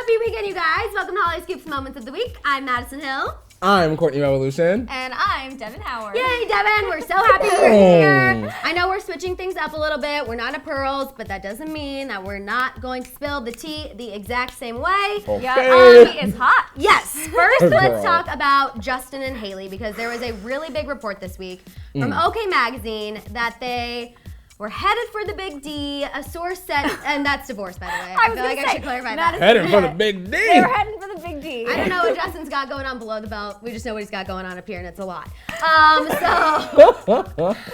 Happy weekend, you guys. Welcome to Hollyscoop's Moments of the Week. I'm Madison Hill. I'm Courtney Revolution. And I'm Devin Howard. Yay, Devin. We're so happy you're here. I know we're switching things up a little bit. We're not at Pearls, but that doesn't mean that we're not going to spill the tea the exact same way. Okay. Yeah, tea is hot. Yes. First, Girl. let's talk about Justin and Hailey because there was a really big report this week from OK Magazine that they were headed for the big D. A source said, and that's divorce, by the way. I feel like I should clarify that. Heading for the big D. They were heading for the big D. I don't know what Justin's got going on below the belt. We just know what he's got going on up here, and it's a lot.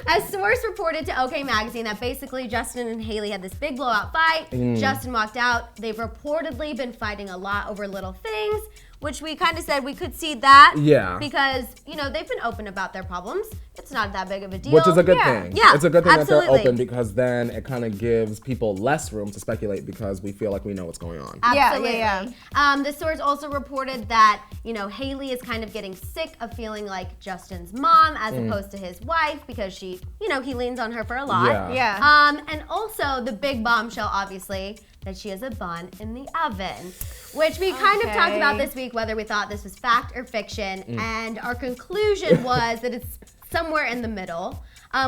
A source reported to OK Magazine that basically Justin and Hailey had this big blowout fight. Justin walked out. They've reportedly been fighting a lot over little things, which we kind of said we could see that. Yeah. Because, you know, they've been open about their problems. It's not that big of a deal. Which is a good thing. Yeah, it's a good thing absolutely. that they're open because then it kind of gives people less room to speculate because we feel like we know what's going on. Absolutely. Yeah. The source also reported that, you know, Hailey is kind of getting sick of feeling like Justin's mom as opposed to his wife because she, you know, he leans on her for a lot. Yeah. And also the big bombshell, obviously, that she has a bun in the oven, which we kind of talked about this week, whether we thought this was fact or fiction, and our conclusion was that it's somewhere in the middle.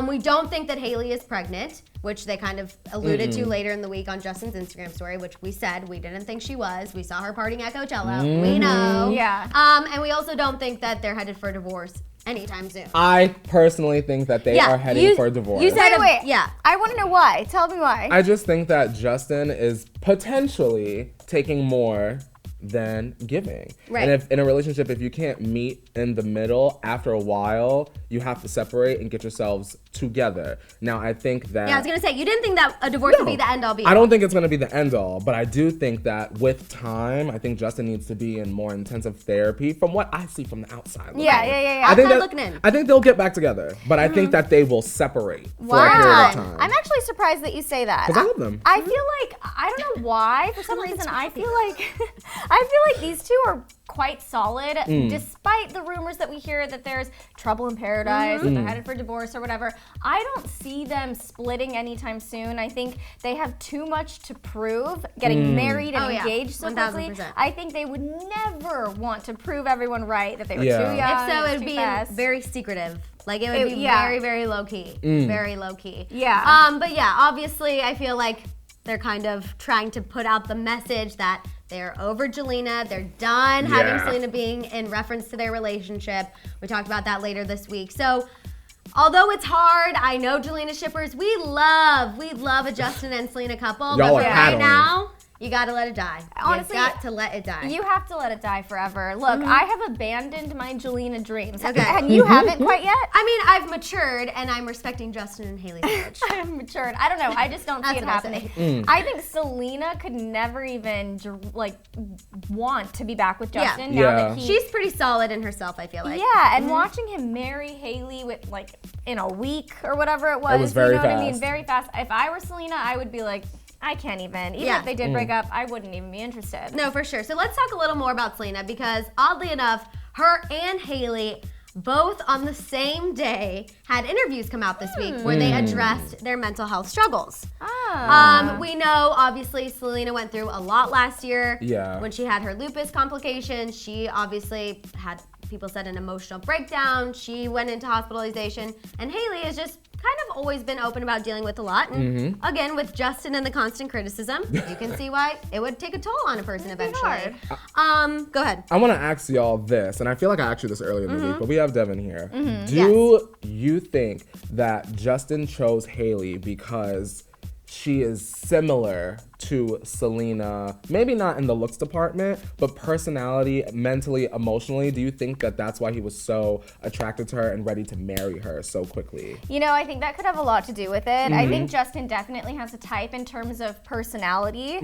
We don't think that Hailey is pregnant, which they kind of alluded to later in the week on Justin's Instagram story, which we said we didn't think she was. We saw her partying at Coachella. We know. Yeah. And we also don't think that they're headed for divorce anytime soon. I personally think that they are heading for divorce. You said Wait. yeah. I want to know why. Tell me why. I just think that Justin is potentially taking more than giving. Right. And if in a relationship, if you can't meet in the middle, after a while, you have to separate and get yourselves together. Now, I think that... Yeah, I was going to say, you didn't think that a divorce would be the end-all be-all. I don't think it's going to be the end-all, but I do think that with time, I think Justin needs to be in more intensive therapy from what I see from the outside. Yeah. I think Outside looking in. I think they'll get back together, but I think that they will separate for a period of time. I'm actually surprised that you say that. Because I love them. I feel like, I don't know why, for some reason, I feel like these two are quite solid, despite the rumors that we hear that there's trouble in paradise, that they're headed for divorce or whatever. I don't see them splitting anytime soon. I think they have too much to prove, getting married and engaged so quickly. 1000%. I think they would never want to prove everyone right that they were too young. If so, it would too be fast. very secretive. Like, it would be very, very low-key. Very low-key. Yeah. But yeah, obviously, I feel like they're kind of trying to put out the message that they're over Jelena. They're done having Selena being in reference to their relationship. We talked about that later this week. So, although it's hard, I know Jelena shippers, we love a Justin and Selena couple. Y'all but are right paddling. now, you gotta let it die. Honestly, you got to let it die. You have to let it die forever. Look, I have abandoned my Jelena dreams. Okay. And you haven't quite yet? I mean, I've matured and I'm respecting Justin and Haley's marriage. I have matured. I don't know. I just don't see it That's what I happening. I think Selena could never even want to be back with Justin now that he. She's pretty solid in herself, I feel like. Yeah, and watching him marry Hailey with in a week or whatever it was. very you know what I fast. mean? Very fast. If I were Selena, I would be like, I can't even. Even if they did break up, I wouldn't even be interested. No, for sure. So let's talk a little more about Selena because oddly enough, her and Hailey both on the same day had interviews come out this week where they addressed their mental health struggles. We know, obviously, Selena went through a lot last year. Yeah. When she had her lupus complications, she obviously had, people said, an emotional breakdown. She went into hospitalization. And Hailey has just kind of always been open about dealing with a lot. And again, with Justin and the constant criticism, you can see why it would take a toll on a person eventually. Go ahead. I want to ask y'all this, and I feel like I asked you this earlier in the week, but we have Devin here. Do you think that Justin chose Hailey because she is similar to Selena, maybe not in the looks department, but personality, mentally, emotionally? Do you think that that's why he was so attracted to her and ready to marry her so quickly? You know, I think that could have a lot to do with it. I think Justin definitely has a type in terms of personality.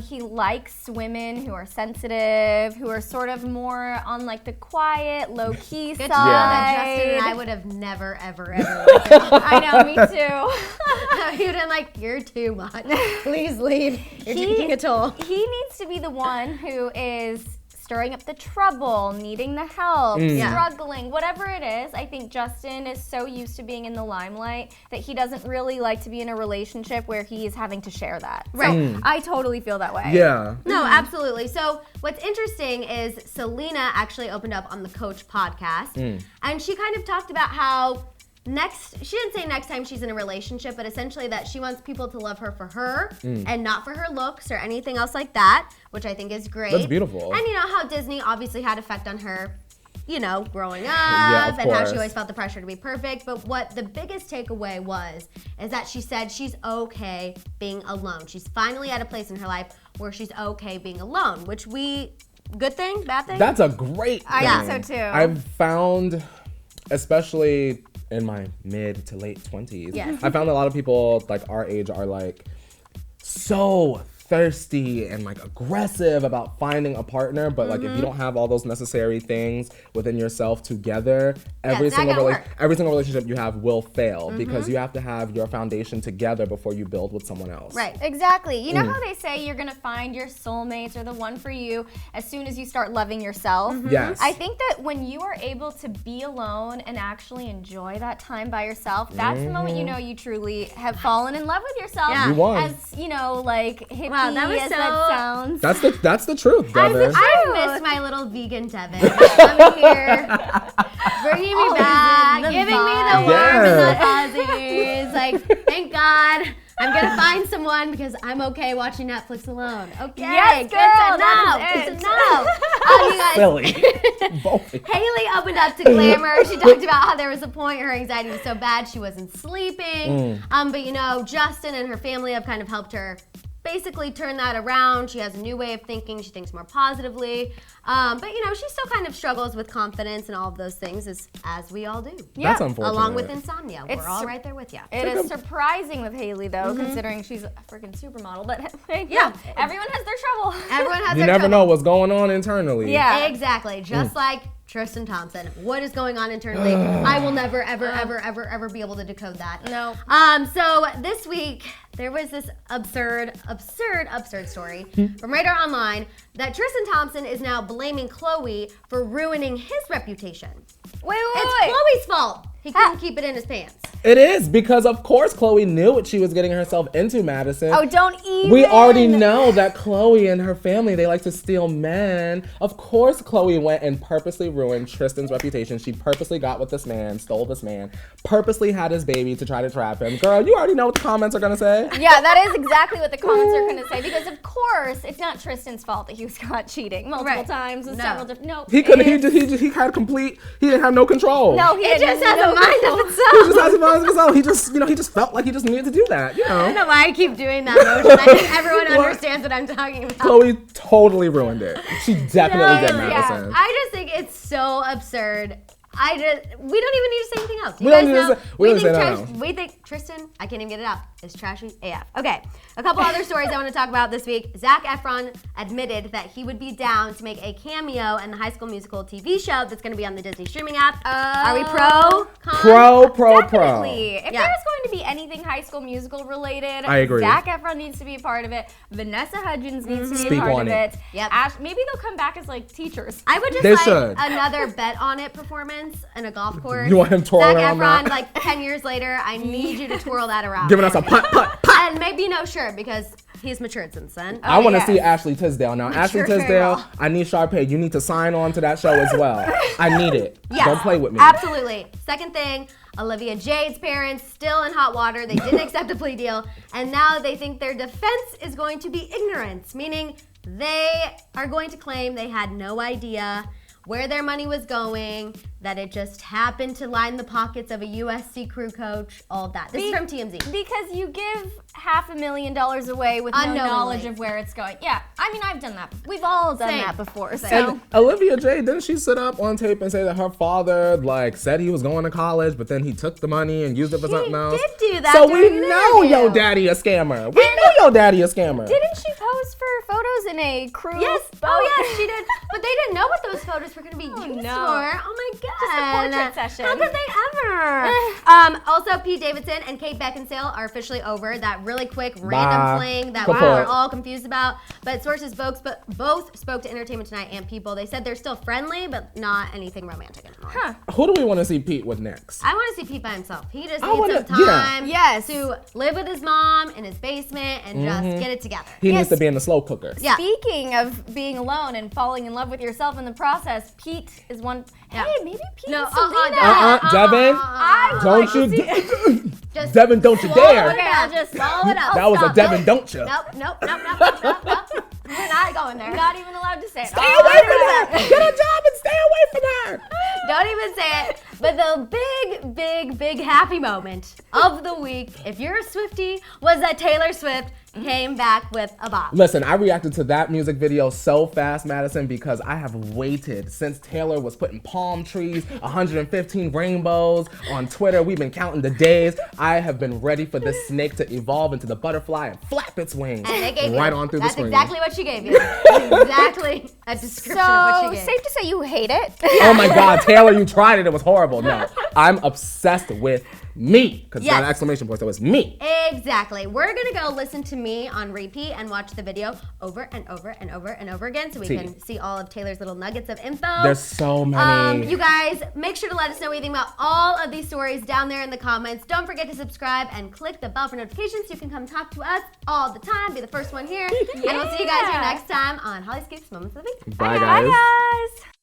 He likes women who are sensitive, who are sort of more on the quiet, low-key side. Justin and I would have never, ever, ever. I know, me too. He would have been like, you're too much. Please leave. You're taking a toll. He needs to be the one who is stirring up the trouble, needing the help, Yeah. struggling, whatever it is. I think Justin is so used to being in the limelight that he doesn't really like to be in a relationship where he is having to share that. Right. So I totally feel that way. Yeah. No, absolutely. So what's interesting is Selena actually opened up on the Coach podcast, and she kind of talked about how she didn't say next time she's in a relationship, but essentially that she wants people to love her for her and not for her looks or anything else like that, which I think is great. That's beautiful. And you know how Disney obviously had effect on her, you know, growing up, Yeah, of and how course. she always felt the pressure to be perfect. But what the biggest takeaway was is that she said she's okay being alone. She's finally at a place in her life where she's okay being alone, which good thing, bad thing? That's a great thing. I think so too. I've found, especially in my mid to late 20s, Yes. I found a lot of people like our age are like so thirsty and like aggressive about finding a partner, but like if you don't have all those necessary things within yourself together, every it's not single gonna work. every single relationship you have will fail because you have to have your foundation together before you build with someone else. Right. Exactly. You know how they say you're going to find your soulmates or the one for you as soon as you start loving yourself? Yes. I think that when you are able to be alone and actually enjoy that time by yourself, that's the moment you know you truly have fallen in love with yourself. Yeah. You won. As, you know, like hippie Wow, that was as so- that sounds. That's the truth, Devin. I missed my little vegan Devin. I'm here, bringing me back, the giving me the vibe. warm Yes. and the fuzzies. Like, thank God. I'm gonna find someone because I'm okay watching Netflix alone. Okay, Yes, good girl, to know. that is Good to it. know. You guys, Silly. Both. Haley opened up to Glamour. She talked about how there was a point her anxiety was so bad she wasn't sleeping. But you know, Justin and her family have kind of helped her basically turn that around. She has a new way of thinking. She thinks more positively. But you know, she still kind of struggles with confidence and all of those things, as we all do. That's unfortunate. Along with insomnia. It's We're all right there with you. It is surprising with Haley, though, considering she's a freaking supermodel. But yeah, everyone has their trouble. Everyone has You their never trouble. know what's going on internally. Yeah. Exactly. Just like Tristan Thompson. What is going on internally? I will never, ever be able to decode that. No. So this week, there was this absurd story from Radar Online that Tristan Thompson is now blaming Khloe for ruining his reputation. Wait. It's Khloe's fault. He couldn't keep it in his pants. It is, because of course Khloe knew what she was getting herself into, Madison. Oh, don't even. We already know that Khloe and her family, they like to steal men. Of course Khloe went and purposely ruined Tristan's reputation. She purposely got with this man, stole this man, purposely had his baby to try to trap him. Girl, you already know what the comments are gonna say. Yeah, that is exactly what the comments are going to say, because of course it's not Tristan's fault that he was caught cheating multiple times with No. several different. No, He couldn't, he had complete, he didn't have no control. No, he It had just has no a mind of control. He itself. just has a mind of his own. He just, he just felt like he just needed to do that, I don't know. know why I keep doing that motion. I think everyone understands what I'm talking about. Khloe totally ruined it. She definitely did, Yeah. Madison. I just think it's so absurd. We don't even need to say anything else. You We don't guys need to know, say- we don't say that now. we think Tristan, I can't even get it out, is trashy AF. Okay, a couple other stories I want to talk about this week. Zac Efron admitted that he would be down to make a cameo in the High School Musical TV show that's going to be on the Disney streaming app. Are we pro? Con? Pro. Definitely. If Yeah. there's going to be anything High School Musical related, I agree. Zac Efron needs to be a part of it. Vanessa Hudgens needs to be Speak a part on of it. it. Yep. Maybe they'll come back as like teachers. I would just They like should. another bet on it performance in a golf course. You want him twirling Zac around Efron, that? like 10 years later, I need you to twirl that around. Giving us a putt. And maybe no shirt because he's matured since then. I want to yes. see Ashley Tisdale. Now, Ashley Sure, Tisdale, girl. I need Sharpay. You need to sign on to that show as well. I need it. Yes, Don't play with me. Absolutely. Second thing, Olivia Jade's parents still in hot water. They didn't accept a plea deal, and now they think their defense is going to be ignorance, meaning they are going to claim they had no idea where their money was going, that it just happened to line the pockets of a USC crew coach, all of that. This is from TMZ. Because you give $500,000 away with no Unknowingly. knowledge of where it's going. Yeah, I mean, I've done that. We've all done Same. that before. So. And Olivia Jade, didn't she sit up on tape and say that her father like said he was going to college, but then he took the money and used it for something else? did do that So we during an know interview. your daddy a scammer. We know your daddy a scammer. Didn't she pose for photos in a cruise Yes. boat? Oh, yes, she did. But they didn't know what those photos were going to be used no. for. Oh, my Just a portrait session. How could they ever? Also, Pete Davidson and Kate Beckinsale are officially over that really quick random fling that we were all confused about. But sources both spoke to Entertainment Tonight and People. They said they're still friendly, but not anything romantic anymore. Huh. Who do we want to see Pete with next? I want to see Pete by himself. He just needs some time to live with his mom in his basement and just get it together. He needs to be in the slow cooker. Yeah. Speaking of being alone and falling in love with yourself in the process, Pete is one. Hey, maybe Pete and Selena. Devin, don't you Devin, don't you dare. Okay, I'll just follow it up. That was a Devin, don't you? Nope. We're not going there. Not even allowed to say it. Stay away from her. Get a job and stay away from her. Don't even say it. But the big happy moment of the week, if you're a Swiftie, was that Taylor Swift came back with a bop. Listen, I reacted to that music video so fast, Madison, because I have waited since Taylor was putting palm trees, 115 rainbows on Twitter. We've been counting the days. I have been ready for this snake to evolve into the butterfly and flap its wings and they gave on through the screen. That's exactly what she gave you. Exactly a description of what she gave. Safe to say you hate it. Oh my God, Taylor, you tried it. It was horrible. No, I'm obsessed with me, because it's got an exclamation point, so it's me. Exactly. We're gonna go listen to me on repeat and watch the video over and over and over and over again so we can see all of Taylor's little nuggets of info. There's so many. You guys, make sure to let us know what you think about all of these stories down there in the comments. Don't forget to subscribe and click the bell for notifications so you can come talk to us all the time. Be the first one here. And we'll see you guys here next time on Hollyscoop's Moments of the Week. Bye, guys. Bye, guys.